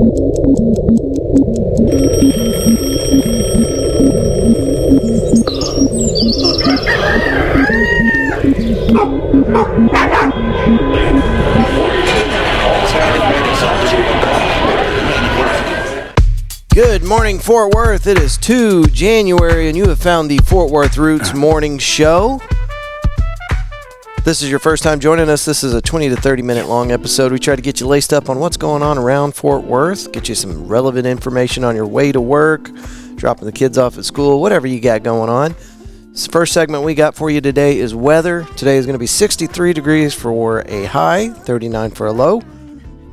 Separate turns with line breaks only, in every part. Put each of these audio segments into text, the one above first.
Good morning, Fort Worth. It is 2 January, and you have found the Fort Worth Roots Morning Show. If this is your first time joining us, this is a 20 to 30 minute long episode. We try to get you laced up on what's going on around Fort Worth, get you some relevant information on your way to work, dropping the kids off at school, whatever you got going on. This first segment we got for you today is weather. Today is going to be 63 degrees for a high, 39 for a low.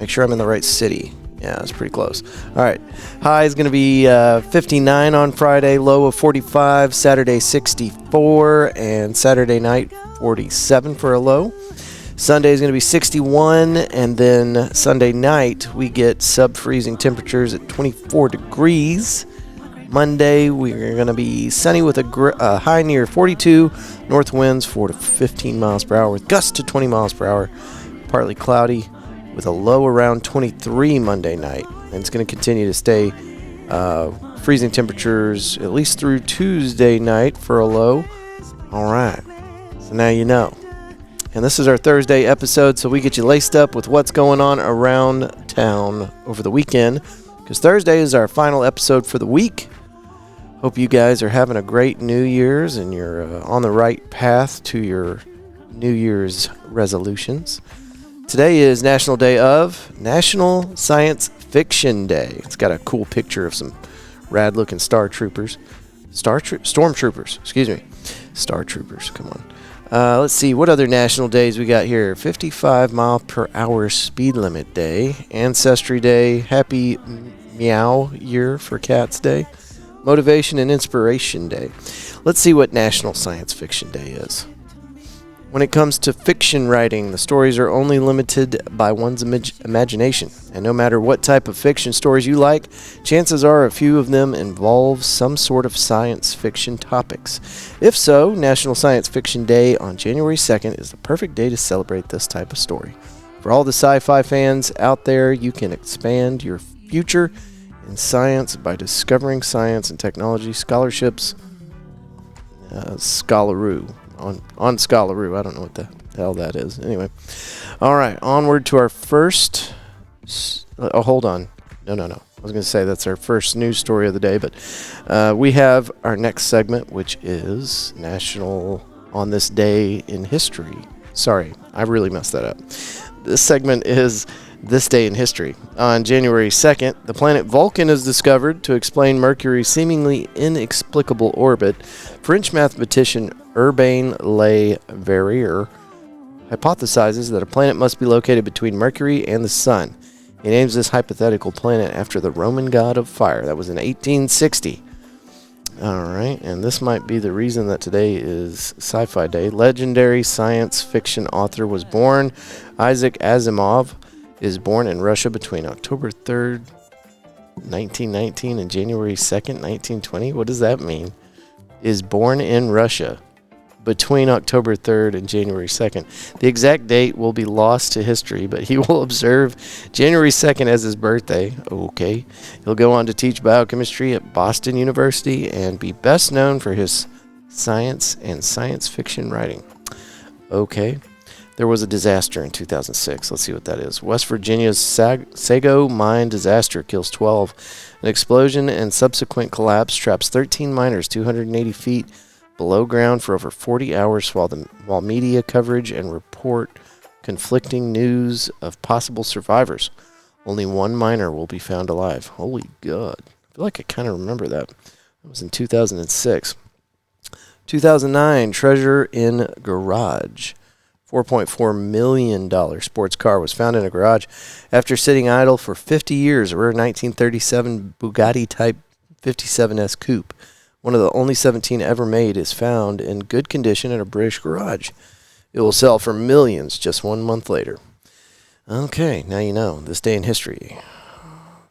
Make sure I'm in the right city. Yeah, it's pretty close. All right. High is going to be 59 on Friday, low of 45, Saturday 64, and Saturday night 47 for a low. Sunday is going to be 61, and then Sunday night we get sub-freezing temperatures at 24 degrees. Monday we're going to be sunny with a high near 42, north winds 4 to 15 miles per hour with gusts to 20 miles per hour, partly cloudy, with a low around 23 Monday night. And it's going to continue to stay freezing temperatures at least through Tuesday night for a low. All right. So now you know. And this is our Thursday episode, so we get you laced up with what's going on around town over the weekend, because Thursday is our final episode for the week. Hope you guys are having a great New Year's and you're on the right path to your New Year's resolutions. Today is National Science Fiction Day. It's got a cool picture of some rad-looking stormtroopers, come on. Let's see, what other national days we got here? 55 mile per hour speed limit day, Ancestry Day, Happy Meow Year for Cats Day, Motivation and Inspiration Day. Let's see what National Science Fiction Day is. When it comes to fiction writing, the stories are only limited by one's imagination. And no matter what type of fiction stories you like, chances are a few of them involve some sort of science fiction topics. If so, National Science Fiction Day on January 2nd is the perfect day to celebrate this type of story. For all the sci-fi fans out there, you can expand your future in science by discovering science and technology scholarships. Scholaroo. On Scholaroo. I don't know what the hell that is. Anyway. All right. Onward to our first... hold on. No. I was going to say that's our first news story of the day, but we have our next segment, which is National on This Day in History. Sorry, I really messed that up. This segment is This Day in History. On January 2nd, the planet Vulcan is discovered to explain Mercury's seemingly inexplicable orbit. French mathematician Urbain Le Verrier hypothesizes that a planet must be located between Mercury and the Sun. He names this hypothetical planet after the Roman god of fire. That was in 1860. All right, and this might be the reason that today is Sci-Fi Day. Legendary science fiction author was born. Isaac Asimov is born in Russia between October 3rd, 1919 and January 2nd, 1920. What does that mean? Is born in Russia between October 3rd and January 2nd. The exact date will be lost to history, but he will observe January 2nd as his birthday. Okay. He'll go on to teach biochemistry at Boston University and be best known for his science and science fiction writing. Okay. There was a disaster in 2006. Let's see what that is. West Virginia's Sago mine disaster kills 12. An explosion and subsequent collapse traps 13 miners 280 feet below ground for over 40 hours while media coverage and report conflicting news of possible survivors. Only one miner will be found alive. Holy God. I feel like I kind of remember that. That was in 2006. 2009, treasure in garage. $4.4 million sports car was found in a garage after sitting idle for 50 years. A rare 1937 Bugatti Type 57S coupe, one of the only 17 ever made, is found in good condition in a British garage. It will sell for millions just 1 month later. Okay, now you know. This day in history,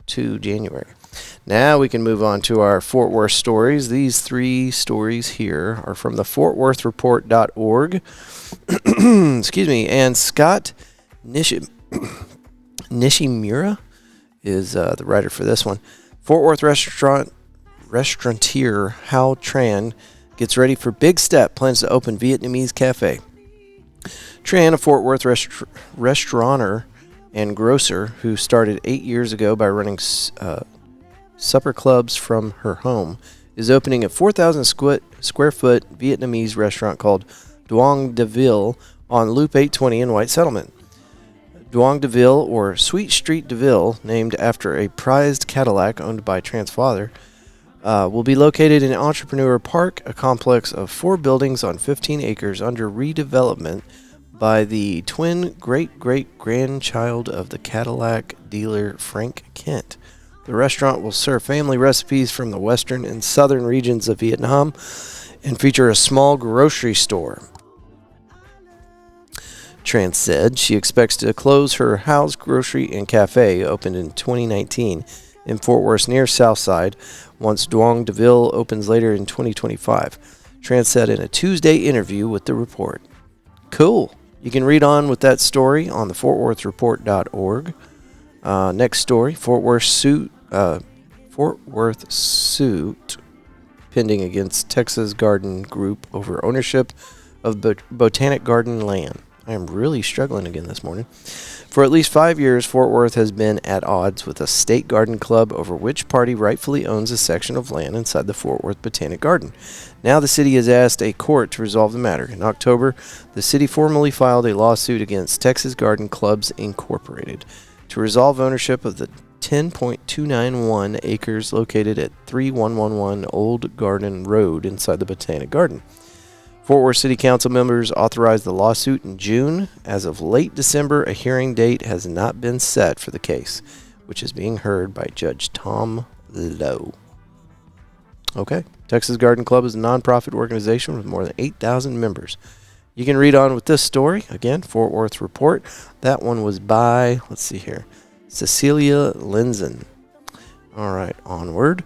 2 January. Now we can move on to our Fort Worth stories. These 3 stories here are from the fortworthreport.org. Excuse me. And Scott Nishimura is the writer for this one. Fort Worth restaurateur Hao Tran gets ready for big step, plans to open Vietnamese cafe. Tran, a Fort Worth restaurateur and grocer who started 8 years ago by running supper clubs from her home, is opening a 4,000 square foot Vietnamese restaurant called Duong de Ville on Loop 820 in White Settlement. Duong de Ville, or Sweet Street de Ville, named after a prized Cadillac owned by Tran's father, will be located in Entrepreneur Park, a complex of 4 buildings on 15 acres under redevelopment by the twin great-great-grandchild of the Cadillac dealer Frank Kent. The restaurant will serve family recipes from the western and southern regions of Vietnam and feature a small grocery store. Tran said she expects to close her house, grocery, and cafe, opened in 2019 in Fort Worth's near South Side, once Duong de Ville opens later in 2025. Tran said in a Tuesday interview with the report. Cool. You can read on with that story on the fortworthreport.org. Next story, Fort Worth suit pending against Texas Garden Group over ownership of Botanic Garden land. I am really struggling again this morning. For at least 5 years, Fort Worth has been at odds with a state garden club over which party rightfully owns a section of land inside the Fort Worth Botanic Garden. Now the city has asked a court to resolve the matter. In October, the city formally filed a lawsuit against Texas Garden Clubs Incorporated to resolve ownership of the 10.291 acres located at 3111 Old Garden Road inside the Botanic Garden. Fort Worth City Council members authorized the lawsuit in June. As of late December, a hearing date has not been set for the case, which is being heard by Judge Tom Lowe. Okay. Texas Garden Club is a nonprofit organization with more than 8,000 members. You can read on with this story. Again, Fort Worth Report. That one was by, let's see here, Cecilia Linzen. All right, onward.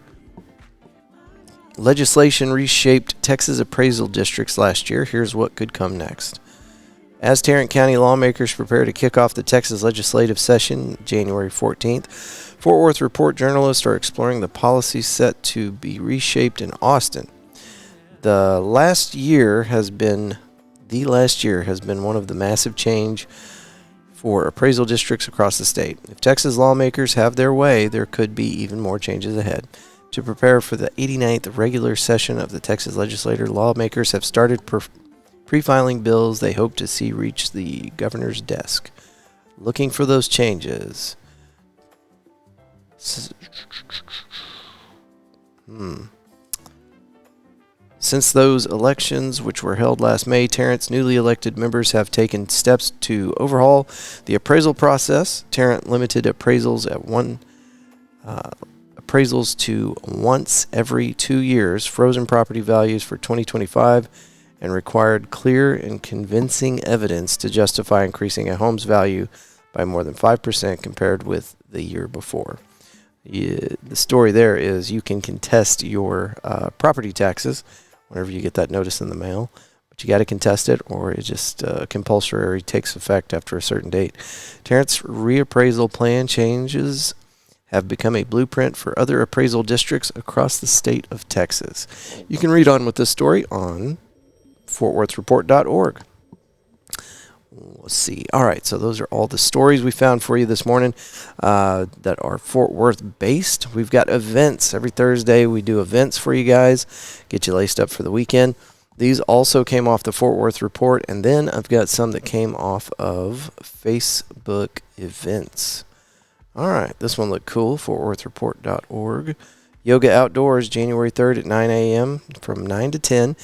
Legislation reshaped Texas appraisal districts last year. Here's what could come next. As Tarrant County lawmakers prepare to kick off the Texas legislative session January 14th, Fort Worth Report journalists are exploring the policies set to be reshaped in Austin. The last year has been one of the massive change for appraisal districts across the state. If Texas lawmakers have their way, there could be even more changes ahead. To prepare for the 89th regular session of the Texas legislature, lawmakers have started pre-filing bills they hope to see reach the governor's desk. Looking for those changes. Since those elections, which were held last May, Tarrant's newly elected members have taken steps to overhaul the appraisal process. Tarrant limited appraisals to once every 2 years, frozen property values for 2025, and required clear and convincing evidence to justify increasing a home's value by more than 5% compared with the year before. The story there is you can contest your property taxes whenever you get that notice in the mail, but you got to contest it, or it just compulsory takes effect after a certain date. Tarrant's reappraisal plan changes have become a blueprint for other appraisal districts across the state of Texas. You can read on with this story on fortworthreport.org. Let's see. All right, so those are all the stories we found for you this morning that are Fort Worth based. We've got events. Every Thursday we do events for you guys, get you laced up for the weekend. These also came off the Fort Worth Report, and then I've got some that came off of Facebook events. All right, this one looked cool, fortworthreport.org. Yoga Outdoors, January 3rd at 9 a.m. from 9 to 10.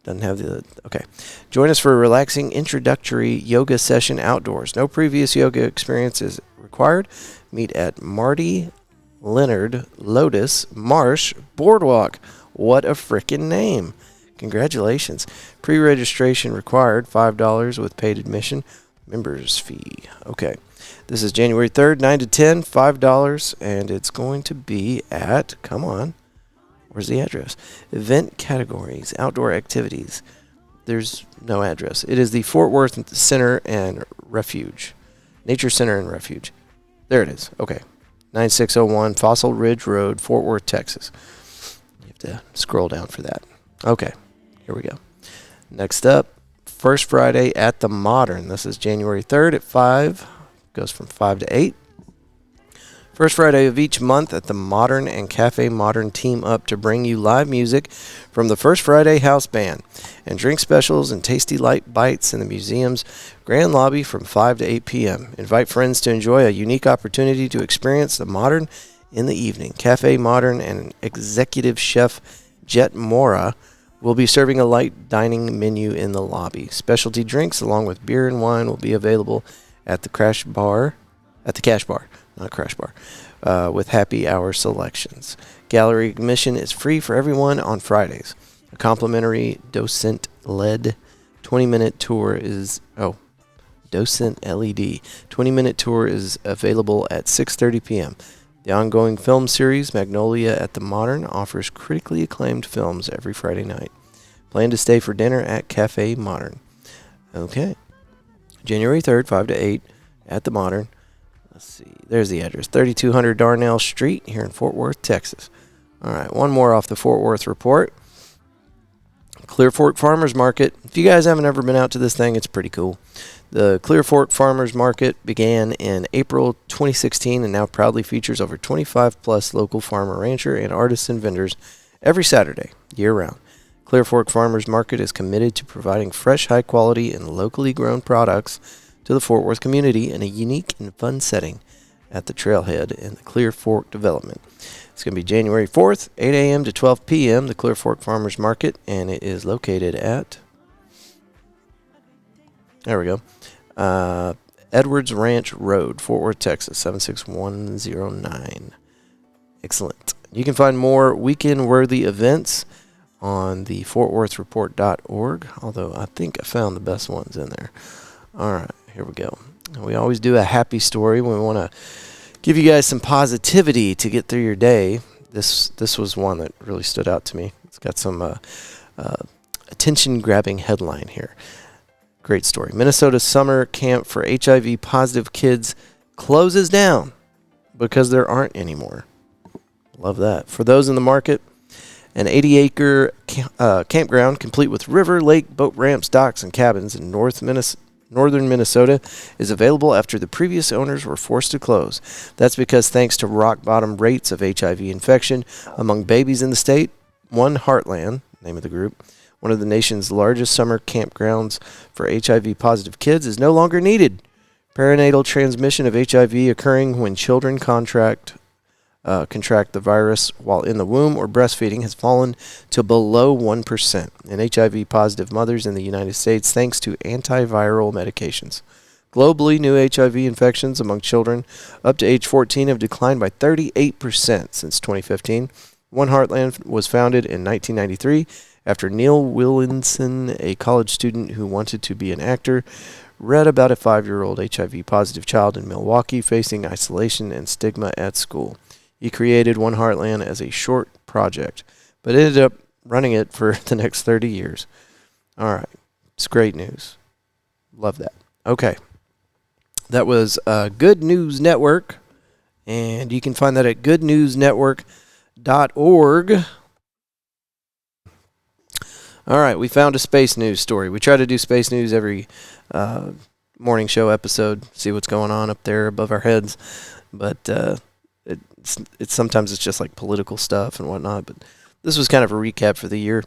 Doesn't have the... Okay. Join us for a relaxing introductory yoga session outdoors. No previous yoga experience is required. Meet at Marty Leonard Lotus Marsh Boardwalk. What a frickin' name. Congratulations. Pre-registration required, $5 with paid admission. Members fee. Okay. This is January 3rd, 9 to 10, $5, and it's going to be at, come on, where's the address? Event categories, outdoor activities. There's no address. It is the Fort Worth Center and Refuge, Nature Center and Refuge. There it is. Okay. 9601 Fossil Ridge Road, Fort Worth, Texas. You have to scroll down for that. Okay. Here we go. Next up, First Friday at the Modern. This is January 3rd at 5. Goes from 5 to 8. First Friday of each month at the Modern and Cafe Modern team up to bring you live music from the First Friday House Band and drink specials and tasty light bites in the museum's grand lobby from 5 to 8 p.m. Invite friends to enjoy a unique opportunity to experience the Modern in the evening. Cafe Modern and executive chef Jet Mora will be serving a light dining menu in the lobby. Specialty drinks along with beer and wine will be available at the Cash Bar, not Crash Bar, with happy hour selections. Gallery admission is free for everyone on Fridays. A complimentary docent-led 20-minute tour is... Docent LED. 20-minute tour is available at 6:30 p.m. The ongoing film series, Magnolia at the Modern, offers critically acclaimed films every Friday night. Plan to stay for dinner at Cafe Modern. Okay. January 3rd, 5 to 8 at the Modern. Let's see. There's the address. 3200 Darnell Street here in Fort Worth, Texas. All right. One more off the Fort Worth report. Clear Fork Farmers Market. If you guys haven't ever been out to this thing, it's pretty cool. The Clear Fork Farmers Market began in April 2016 and now proudly features over 25 plus local farmer, rancher, and artisan vendors every Saturday, year-round. Clear Fork Farmers Market is committed to providing fresh, high-quality, and locally grown products to the Fort Worth community in a unique and fun setting at the Trailhead in the Clear Fork Development. It's going to be January 4th, 8 a.m. to 12 p.m., the Clear Fork Farmers Market, and it is located at... There we go. Edwards Ranch Road, Fort Worth, Texas, 76109. Excellent. You can find more weekend-worthy events on the fortworthreport.org, although I think I found the best ones in there. All right, here we go. We always do a happy story when we want to give you guys some positivity to get through your day. This was one that really stood out to me. It's got some attention-grabbing headline here. Great story. Minnesota summer camp for HIV-positive kids closes down because there aren't any more. Love that. For those in the market, an 80-acre campground complete with river, lake, boat ramps, docks, and cabins in northern Minnesota is available after the previous owners were forced to close. That's because thanks to rock-bottom rates of HIV infection among babies in the state, One Heartland, name of the group, one of the nation's largest summer campgrounds for HIV-positive kids, is no longer needed. Perinatal transmission of HIV occurring when children contract the virus while in the womb or breastfeeding has fallen to below 1% in HIV-positive mothers in the United States thanks to antiviral medications. Globally, new HIV infections among children up to age 14 have declined by 38% since 2015. One Heartland was founded in 1993 after Neil Willinson, a college student who wanted to be an actor, read about a 5-year-old HIV-positive child in Milwaukee facing isolation and stigma at school. He created One Heartland as a short project, but ended up running it for the next 30 years. All right. It's great news. Love that. Okay. That was Good News Network, and you can find that at goodnewsnetwork.org. All right. We found a space news story. We try to do space news every morning show episode, see what's going on up there above our heads, but... It's sometimes it's just like political stuff and whatnot, but this was kind of a recap for the year.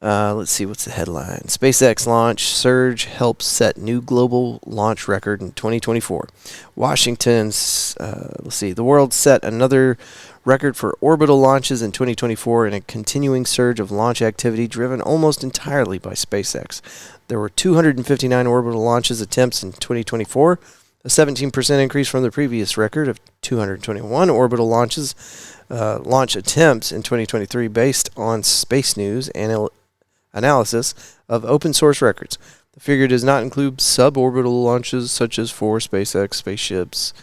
Let's see, what's the headline? SpaceX launch surge helps set new global launch record in 2024. Washington's, the world set another record for orbital launches in 2024 in a continuing surge of launch activity driven almost entirely by SpaceX. There were 259 orbital launches attempts in 2024. A 17% increase from the previous record of 221 orbital launch attempts in 2023 based on Space News analysis of open source records. The figure does not include suborbital launches such as 4 SpaceX spaceships,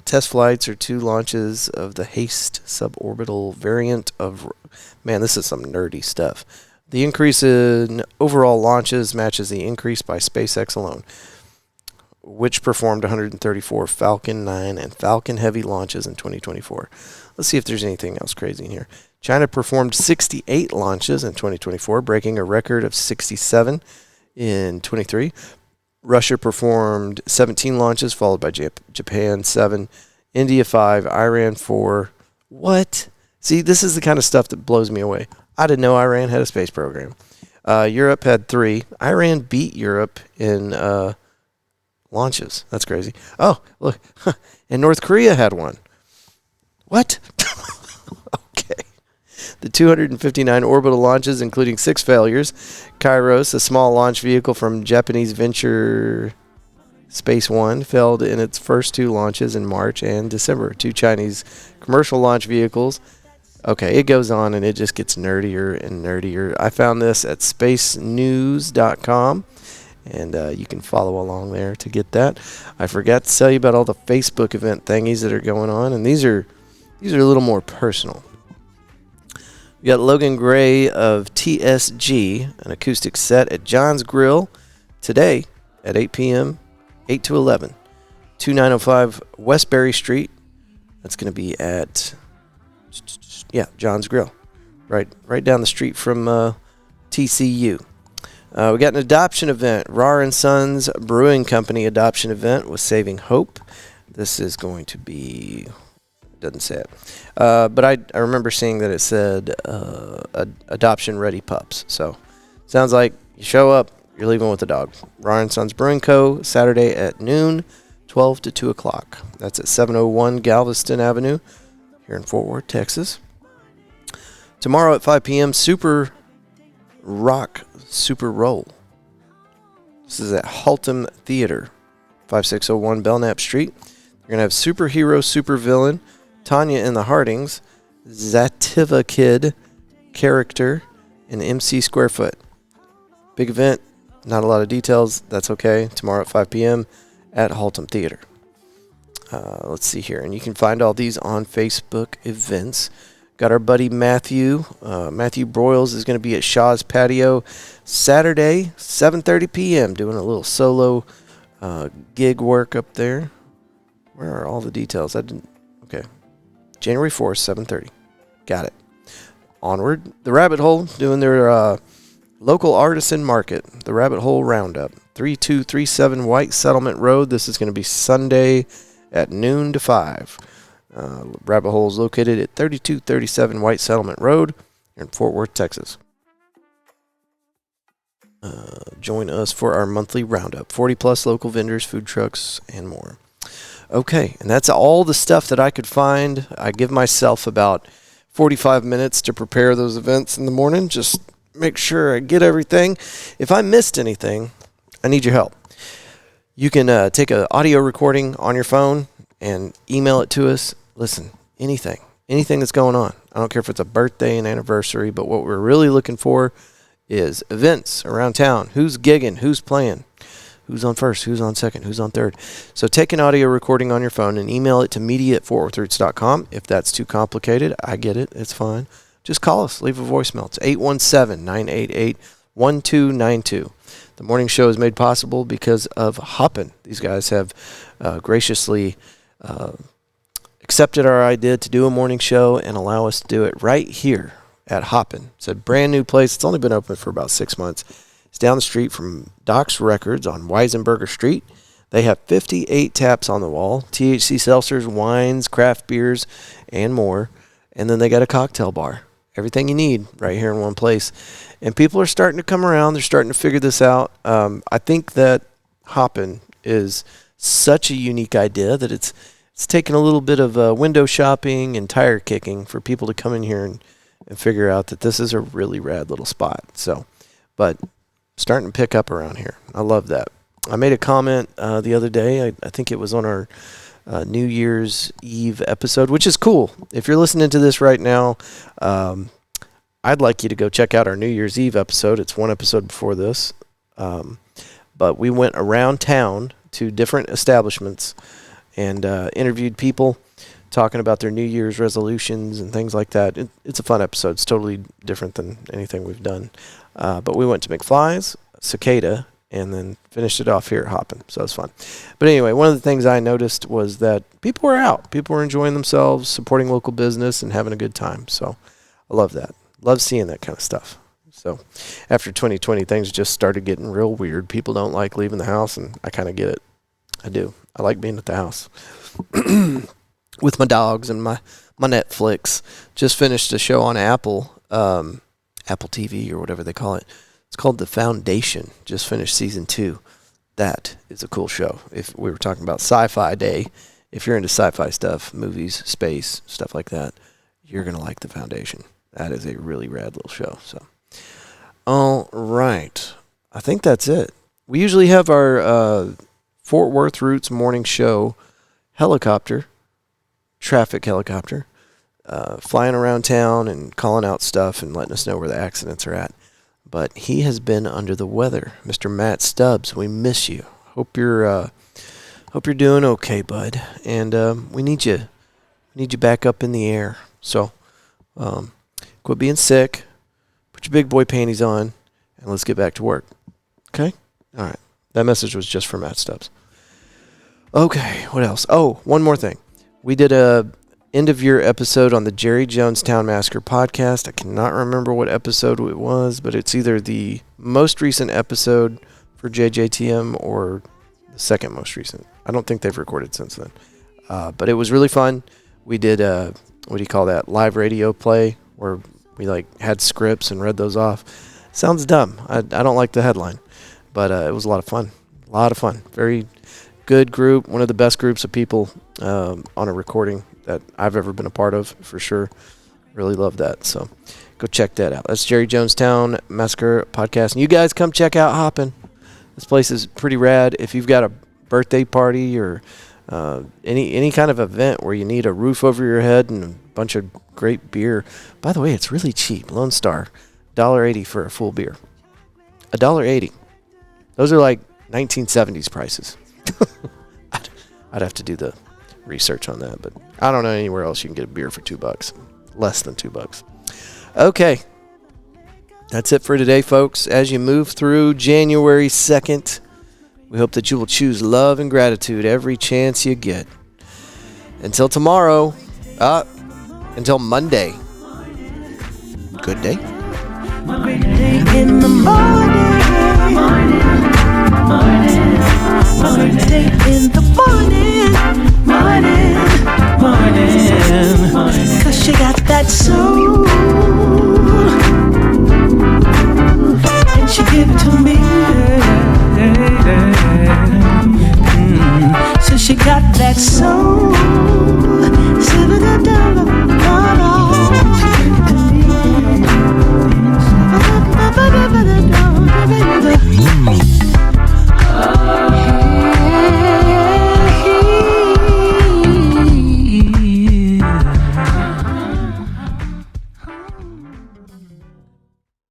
test flights or 2 launches of the HASTE suborbital variant of... Man, this is some nerdy stuff. The increase in overall launches matches the increase by SpaceX alone. which performed 134 Falcon 9 and Falcon Heavy launches in 2024. Let's see if there's anything else crazy in here. China performed 68 launches in 2024, breaking a record of 67 in 23. Russia performed 17 launches, followed by Japan 7, India 5, Iran 4. What? See, this is the kind of stuff that blows me away. I didn't know Iran had a space program. Europe had 3. Iran beat Europe in launches. That's crazy. Oh, look. And North Korea had 1. What? Okay. The 259 orbital launches, including 6 failures. Kairos, a small launch vehicle from Japanese venture Space One, failed in its first 2 launches in March and December. 2 Chinese commercial launch vehicles. Okay, it goes on and it just gets nerdier and nerdier. I found this at spacenews.com, and you can follow along there to get that. I forgot to tell you about all the Facebook event thingies that are going on, and these are a little more personal. We got Logan Gray of TSG, an acoustic set at John's Grill today at 8 p.m., 8 to 11, 2905 Westbury Street. That's going to be at, John's Grill, right down the street from TCU. We got an adoption event, Rar & Sons Brewing Company adoption event with Saving Hope. This is going to be, doesn't say it, but I remember seeing that it said adoption ready pups. So sounds like you show up, you're leaving with a dog. Rar & Sons Brewing Co. Saturday at noon, 12 to 2 o'clock. That's at 701 Galveston Avenue here in Fort Worth, Texas. Tomorrow at 5 p.m., Super Rock Super Roll. This is at Haltom Theater, 5601 Belknap Street. You're going to have superhero, supervillain, Tanya and the Hardings, Zativa Kid, Character, and MC Squarefoot. Big event, not a lot of details. That's okay. Tomorrow at 5 p.m. at Haltom Theater. Let's see here. And you can find all these on Facebook events. Got our buddy Matthew. Matthew Broyles is going to be at Shaw's Patio Saturday, 7:30 p.m. doing a little solo gig work up there. Where are all the details? Okay. January 4th, 7:30. Got it. Onward. The Rabbit Hole doing their local artisan market. The Rabbit Hole Roundup. 3237 White Settlement Road. This is going to be Sunday at noon to 5. Rabbit Hole is located at 3237 White Settlement Road in Fort Worth, Texas. Join us for our monthly roundup. 40-plus local vendors, food trucks, and more. Okay, and that's all the stuff that I could find. I give myself about 45 minutes to prepare those events in the morning. Just make sure I get everything. If I missed anything, I need your help. You can take an audio recording on your phone and email it to us. Listen, anything that's going on. I don't care if it's a birthday, an anniversary, but what we're really looking for is events around town. Who's gigging? Who's playing? Who's on first? Who's on second? Who's on third? So take an audio recording on your phone and email it to media@fortworthroots.com. If that's too complicated, I get it. It's fine. Just call us. Leave a voicemail. It's 817-988-1292. The morning show is made possible because of Hoppin. These guys have graciously accepted our idea to do a morning show and allow us to do it right here at Hoppin. It's a brand new place. It's only been open for about 6 months. It's down the street from Doc's Records on Weisenberger Street. They have 58 taps on the wall, THC seltzers, wines, craft beers, and more. And then they got a cocktail bar. Everything you need right here in one place. And people are starting to come around. They're starting to figure this out. I think that Hoppin is such a unique idea that it's taken a little bit of window shopping and tire kicking for people to come in here and figure out that this is a really rad little spot. So, but starting to pick up around here. I love that. I made a comment the other day. I think it was on our New Year's Eve episode, which is cool. If you're listening to this right now, I'd like you to go check out our New Year's Eve episode. It's one episode before this. But we went around town to different establishments and interviewed people talking about their New Year's resolutions and things like that. It's a fun episode. It's totally different than anything we've done. But we went to McFly's, Cicada, and then finished it off here at Hoppin. So it was fun. But anyway, one of the things I noticed was that people were out. People were enjoying themselves, supporting local business, and having a good time. So I love that. Love seeing that kind of stuff. So after 2020, things just started getting real weird. People don't like leaving the house, and I kind of get it. I do. I like being at the house with my dogs and my Netflix. Just finished a show on Apple TV or whatever they call it. It's called The Foundation. Just finished season 2. That is a cool show. If we were talking about sci-fi day, if you're into sci-fi stuff, movies, space, stuff like that, you're going to like The Foundation. That is a really rad little show. So, all right. I think that's it. We usually have our Fort Worth Roots morning show traffic helicopter, flying around town and calling out stuff and letting us know where the accidents are at. But he has been under the weather. Mr. Matt Stubbs, we miss you. Hope you're doing okay, bud. And we need you back up in the air. So quit being sick. Put your big boy panties on, and let's get back to work. Okay? All right. That message was just for Matt Stubbs. Okay, what else? Oh, one more thing. We did a end-of-year episode on the Jerry Jonestown Massacre podcast. I cannot remember what episode it was, but it's either the most recent episode for JJTM or the second most recent. I don't think they've recorded since then. But it was really fun. We did, what do you call that, live radio play where we had scripts and read those off. Sounds dumb. I don't like the headline, but it was a lot of fun. A lot of fun. Very good group. One of the best groups of people on a recording that I've ever been a part of, for sure. Really love that. So go check that out. That's Jerry Jonestown Massacre podcast. And you guys come check out Hoppin. This place is pretty rad. If you've got a birthday party or any kind of event where you need a roof over your head and a bunch of great beer. By the way, it's really cheap. Lone Star, $1.80 for a full beer. $1.80. Those are like 1970s prices. I'd have to do the research on that, but I don't know anywhere else you can get a beer for $2. Less than $2. Okay. That's it for today, folks. As you move through January 2nd, we hope that you will choose love and gratitude every chance you get. Until tomorrow, until Monday, good day.
Great day in the morning. Great day in the morning.